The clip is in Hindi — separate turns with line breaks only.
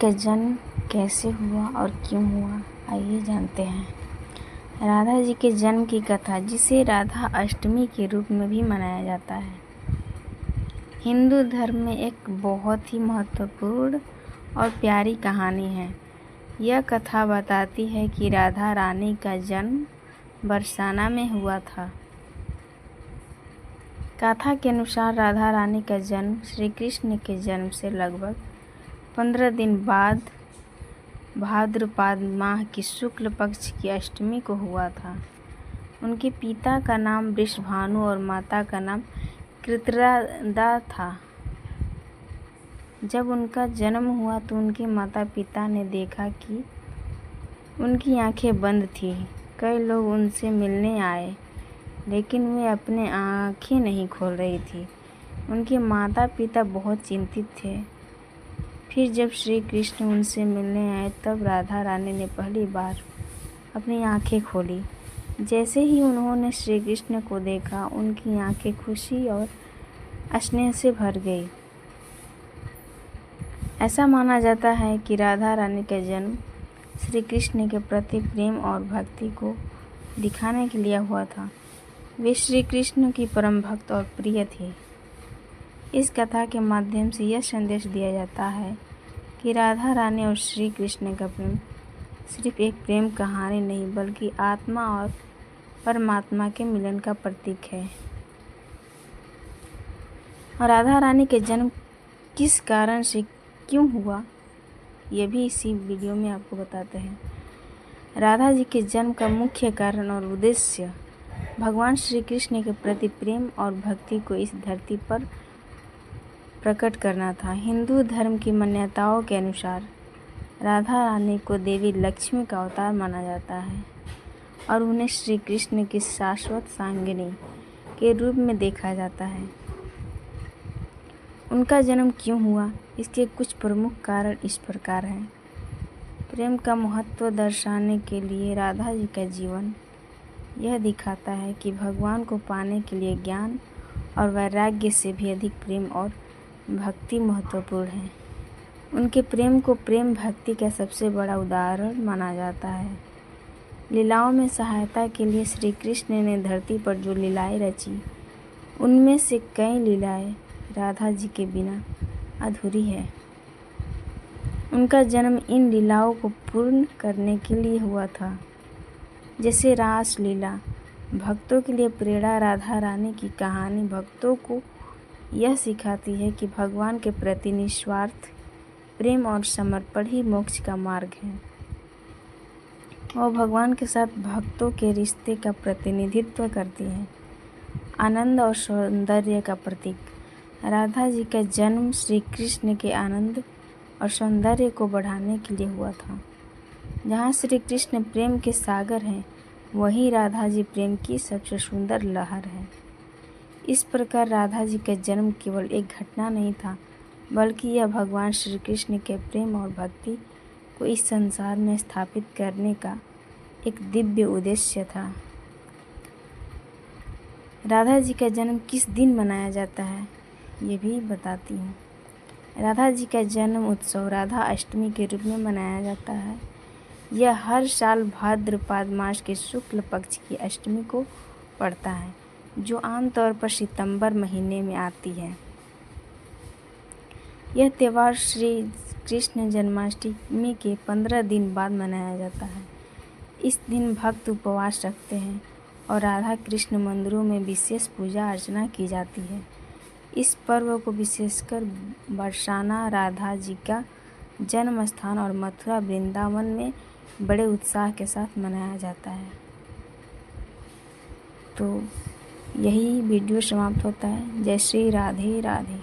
का जन्म कैसे हुआ और क्यों हुआ, आइए जानते हैं। राधा जी के जन्म की कथा, जिसे राधा अष्टमी के रूप में भी मनाया जाता है, हिंदू धर्म में एक बहुत ही महत्वपूर्ण और प्यारी कहानी है। यह कथा बताती है कि राधा रानी का जन्म बरसाना में हुआ था। कथा के अनुसार राधा रानी का जन्म श्री कृष्ण के जन्म से लगभग 15 दिन बाद भाद्रपद माह की शुक्ल पक्ष की अष्टमी को हुआ था। उनके पिता का नाम वृषभानु और माता का नाम कृतरादा था। जब उनका जन्म हुआ तो उनके माता पिता ने देखा कि उनकी आंखें बंद थी। कई लोग उनसे मिलने आए, लेकिन वे अपने आंखें नहीं खोल रही थी। उनके माता पिता बहुत चिंतित थे। फिर जब श्री कृष्ण उनसे मिलने आए, तब राधा रानी ने पहली बार अपनी आंखें खोली। जैसे ही उन्होंने श्री कृष्ण को देखा, उनकी आंखें खुशी और स्नेह से भर गई। ऐसा माना जाता है कि राधा रानी का जन्म श्री कृष्ण के प्रति प्रेम और भक्ति को दिखाने के लिए हुआ था। वे श्री कृष्ण की परम भक्त और प्रिय थे। इस कथा के माध्यम से यह संदेश दिया जाता है कि राधा रानी और श्री कृष्ण का प्रेम सिर्फ एक प्रेम कहानी नहीं, बल्कि आत्मा और परमात्मा के मिलन का प्रतीक है। और राधा रानी के जन्म किस कारण से क्यों हुआ, यह भी इसी वीडियो में आपको बताते हैं। राधा जी के जन्म का मुख्य कारण और उद्देश्य भगवान श्री कृष्ण के प्रति प्रेम और भक्ति को इस धरती पर प्रकट करना था। हिंदू धर्म की मान्यताओं के अनुसार राधा रानी को देवी लक्ष्मी का अवतार माना जाता है और उन्हें श्री कृष्ण की शाश्वत सांगिनी के रूप में देखा जाता है। उनका जन्म क्यों हुआ, इसके कुछ प्रमुख कारण इस प्रकार हैं। प्रेम का महत्व दर्शाने के लिए राधा जी का जीवन यह दिखाता है कि भगवान को पाने के लिए ज्ञान और वैराग्य से भी अधिक प्रेम और भक्ति महत्वपूर्ण है। उनके प्रेम को प्रेम भक्ति का सबसे बड़ा उदाहरण माना जाता है। लीलाओं में सहायता के लिए श्री कृष्ण ने धरती पर जो लीलाएं रची, उनमें से कई लीलाएं राधा जी के बिना अधूरी है। उनका जन्म इन लीलाओं को पूर्ण करने के लिए हुआ था। जैसे रास लीला भक्तों के लिए प्रेरणा। राधा रानी की कहानी भक्तों को यह सिखाती है कि भगवान के प्रति निस्वार्थ प्रेम और समर्पण ही मोक्ष का मार्ग है। वह भगवान के साथ भक्तों के रिश्ते का प्रतिनिधित्व करती है। आनंद और सौंदर्य का प्रतीक। राधा जी का जन्म श्री कृष्ण के आनंद और सौंदर्य को बढ़ाने के लिए हुआ था। जहाँ श्री कृष्ण प्रेम के सागर हैं, वहीं राधा जी प्रेम की सबसे सुंदर लहर है। इस प्रकार राधा जी का जन्म केवल एक घटना नहीं था, बल्कि यह भगवान श्री कृष्ण के प्रेम और भक्ति को इस संसार में स्थापित करने का एक दिव्य उद्देश्य था। राधा जी का जन्म किस दिन मनाया जाता है, ये भी बताती हूँ। राधा जी का जन्म उत्सव राधा अष्टमी के रूप में मनाया जाता है। यह हर साल भाद्रपद मास के शुक्ल पक्ष की अष्टमी को पड़ता है, जो आमतौर पर सितंबर महीने में आती है। यह त्यौहार श्री कृष्ण जन्माष्टमी के 15 दिन बाद मनाया जाता है। इस दिन भक्त उपवास रखते हैं और राधा कृष्ण मंदिरों में विशेष पूजा अर्चना की जाती है। इस पर्व को विशेषकर बरसाना राधा जी का जन्म स्थान और मथुरा वृंदावन में बड़े उत्साह के साथ मनाया जाता है। तो यही वीडियो समाप्त होता है। जय श्री राधे राधे।